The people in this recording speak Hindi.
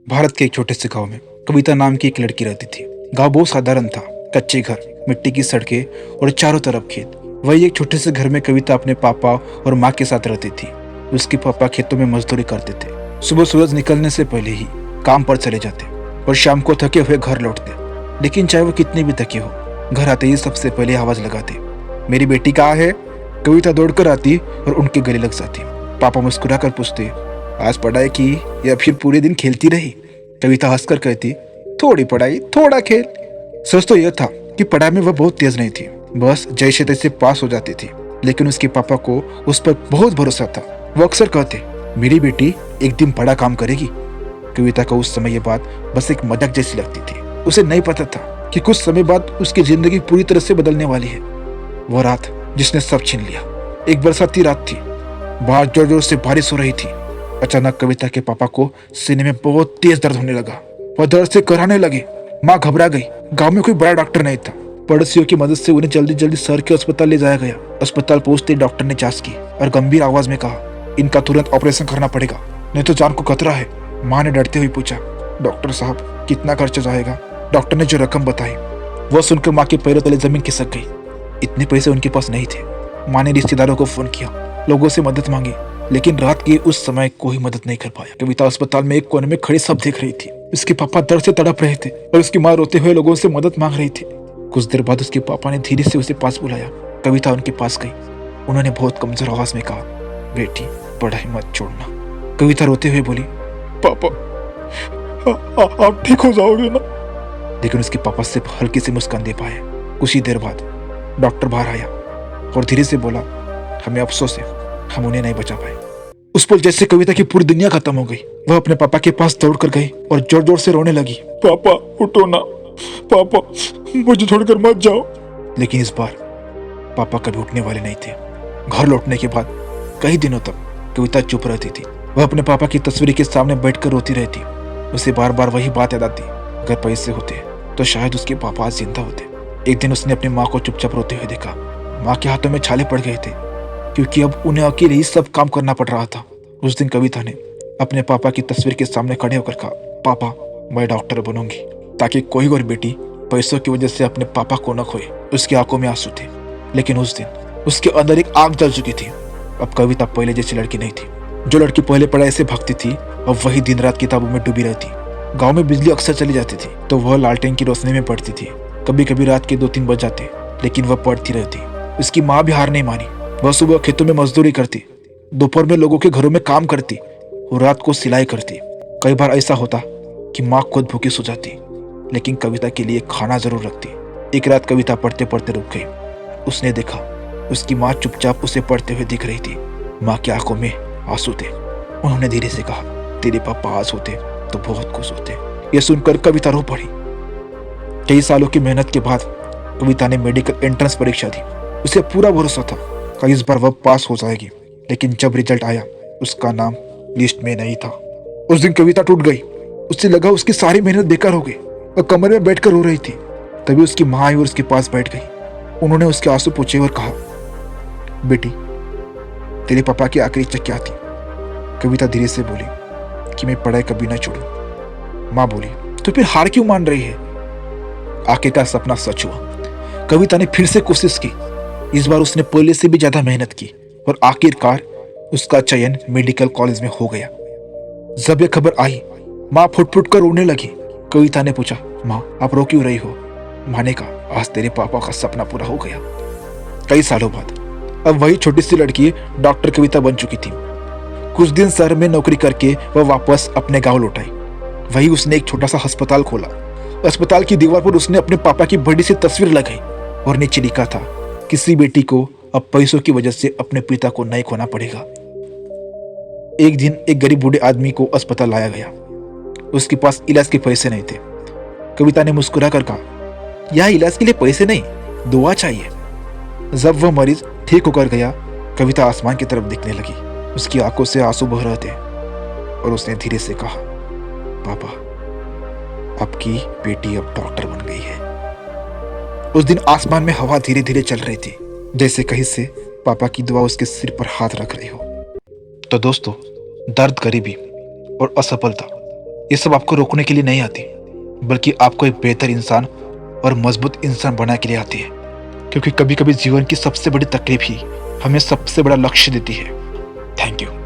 भारत के एक छोटे से गांव में कविता नाम की एक लड़की रहती थी। गांव बहुत साधारण था। कच्चे घर, मिट्टी की सड़कें और चारों तरफ खेत। वही एक छोटे से घर में कविता अपने पापा और माँ के साथ रहती थी। उसके पापा खेतों में मजदूरी करते थे। सुबह सूरज निकलने से पहले ही काम पर चले जाते और शाम को थके हुए घर लौटते। लेकिन चाहे वो कितने भी थके हो, घर आते ही सबसे पहले आवाज लगाते, मेरी बेटी कहाँ है। कविता दौड़कर आती और उनके गले लग जाती। पापा मुस्कुरा कर पूछते, आज पढ़ाई की या फिर पूरे दिन खेलती रही। कविता हंसकर कहती, थोड़ी पढ़ाई थोड़ा खेल। सच तो यह था कि पढ़ाई में वह बहुत तेज नहीं थी, बस जैसे तैसे पास हो जाती थी। लेकिन उसके पापा को उस पर बहुत भरोसा था। वो अक्सर कहते, मेरी बेटी एक दिन बड़ा काम करेगी। कविता को उस समय यह बात बस एक मजाक जैसी लगती थी। उसे नहीं पता था कि कुछ समय बाद उसकी जिंदगी पूरी तरह से बदलने वाली है। वो रात जिसने सब छीन लिया। एक बरसाती रात थी। बाहर जोर जोर से बारिश हो रही थी। अचानक कविता के पापा को सीने में बहुत तेज दर्द होने लगा। वह दर्द से कराहने लगे। माँ घबरा गई। गांव में कोई बड़ा डॉक्टर नहीं था। पड़ोसियों की मदद से उन्हें जल्दी जल्दी शहर के अस्पताल ले जाया गया। अस्पताल पहुंचते डॉक्टर ने जांच की और गंभीर आवाज में कहा, इनका तुरंत ऑपरेशन करना पड़ेगा, नहीं तो जान को खतरा है। माँ ने डरते हुए पूछा, डॉक्टर साहब कितना खर्चा जाएगा। डॉक्टर ने जो रकम बताई वह सुनकर माँ के पैरों तले जमीन खिसक गई। इतने पैसे उनके पास नहीं थे। माँ ने रिश्तेदारों को फोन किया, लोगों से मदद मांगी, लेकिन रात के उस समय कोई मदद नहीं कर पाया। कविता अस्पताल में एक कोने में खड़ी सब देख रही थी। उसके पापा दर्द से तड़प रहे थे और उसकी माँ रोते हुए लोगों से मदद मांग रही थी। कुछ देर बाद उसके पापा ने धीरे से उसे पास बुलाया। कविता उनके पास गई। उन्होंने बहुत कमजोर आवाज में कहा, बेटी पढ़ाई मत छोड़ना। कविता रोते हुए बोली, पापा आप ठीक हो जाओगे ना। लेकिन उसके पापा सिर्फ हल्की सी मुस्कान दे पाए। कुछ ही देर बाद डॉक्टर बाहर आया और धीरे से बोला, हमें अफसोस है, हम उन्हें नहीं बचा पाए। उस पल जैसे कविता की पूरी दुनिया खत्म हो गई। वह अपने पापा के पास दौड़ कर गई और जोर जोर से रोने लगी, पापा उठो ना, पापा मुझे छोड़कर मत जाओ। लेकिन इस बार पापा कभी उठने वाले नहीं थे। घर लौटने के बाद कई दिनों तक कविता चुप रहती थी। वह अपने पापा की तस्वीर के सामने बैठकर रोती रहती। उसे बार बार वही बात याद आती, अगर पैसे होते तो शायद उसके पापा आज जिंदा होते। एक दिन उसने अपनी माँ को चुपचाप रोते हुए देखा। माँ के हाथों में छाले पड़ गए थे, क्योंकि अब उन्हें अकेले ही सब काम करना पड़ रहा था। उस दिन कविता ने अपने पापा की तस्वीर के सामने खड़े होकर कहा, पापा मैं डॉक्टर बनूंगी, ताकि कोई और बेटी पैसों की वजह से अपने पापा को न खोए। उसकी आंखों में आंसू थे, लेकिन उस दिन उसके अंदर एक आग जल चुकी थी। अब कविता पहले जैसी लड़की नहीं थी। जो लड़की पहले पढ़ाई से भागती थी, अब वही दिन रात किताबों में डूबी रहती। गाँव में बिजली अक्सर चली जाती थी तो वह लालटेन की रोशनी में पढ़ती थी। कभी कभी रात के 2-3 बज जाते, लेकिन वह पढ़ती रहती। उसकी माँ भी हार नहीं मानी। वह सुबह खेतों में मजदूरी करती, दोपहर में लोगों के घरों में काम करती और रात को सिलाई करती। कई बार ऐसा होता कि माँ खुद भूखी सो जाती, लेकिन कविता के लिए खाना जरूर रखती। एक रात कविता पढ़ते पढ़ते रुक गई। उसने देखा उसकी माँ चुपचाप उसे पढ़ते हुए दिख रही थी। माँ की आंखों में आंसू थे। उन्होंने धीरे से कहा, तेरे पापा आज होते तो बहुत खुश होते। यह सुनकर कविता रो पड़ी। कई सालों की मेहनत के बाद कविता ने मेडिकल एंट्रेंस परीक्षा दी। उसे पूरा भरोसा था कि इस बार वह पास हो जाएगी, लेकिन जब रिजल्ट आया उसका नाम लिस्ट में नहीं था। उस दिन कविता टूट गई। उससे लगा उसकी सारी मेहनत बेकार हो गई। वह कमरे में बैठकर रो रही थी। तभी उसकी माँ आई और उसके पास बैठ गई। उन्होंने उसके आंसू पोंछे और कहा, बेटी तेरे पापा की आखिरी इच्छा क्या थी। कविता धीरे से बोली कि मैं पढ़ाई कभी ना छोड़ूं। माँ बोली, तो फिर हार क्यों मान रही है। आखिरकार सपना सच हुआ। कविता ने फिर से कोशिश की। इस बार उसने पहले से भी ज्यादा मेहनत की और आखिरकार उसका चयन मेडिकल कॉलेज में हो गया। जब यह खबर आई, माँ फुट फुट कर रोने लगी। कविता ने पूछा, माँ आप रो क्यों रही हो। माँ ने कहा, आज तेरे पापा का सपना पूरा हो गया। कई सालों बाद अब वही छोटी सी लड़की डॉक्टर कविता बन चुकी थी। कुछ दिन शहर में नौकरी करके वह वापस अपने गांव लौट आई। वही उसने एक छोटा सा अस्पताल खोला। अस्पताल की दीवार पर उसने अपने पापा की बड़ी सी तस्वीर लगाई और नीचे लिखा था, किसी बेटी को अब पैसों की वजह से अपने पिता को नहीं खोना पड़ेगा। एक दिन एक गरीब बूढ़े आदमी को अस्पताल लाया गया। उसके पास इलाज के पैसे नहीं थे। कविता ने मुस्कुरा कर कहा, यह इलाज के लिए पैसे नहीं, दुआ चाहिए। जब वह मरीज ठीक होकर गया, कविता आसमान की तरफ देखने लगी। उसकी आंखों से आंसू बह रहे थे और उसने धीरे से कहा, पापा आपकी बेटी अब डॉक्टर बन गई है। उस दिन आसमान में हवा धीरे धीरे चल रही थी, जैसे कहीं से पापा की दुआ उसके सिर पर हाथ रख रही हो। तो दोस्तों, दर्द, गरीबी और असफलता ये सब आपको रोकने के लिए नहीं आती, बल्कि आपको एक बेहतर इंसान और मजबूत इंसान बनाने के लिए आती है। क्योंकि कभी कभी जीवन की सबसे बड़ी तकलीफ ही हमें सबसे बड़ा लक्ष्य देती है। Thank you.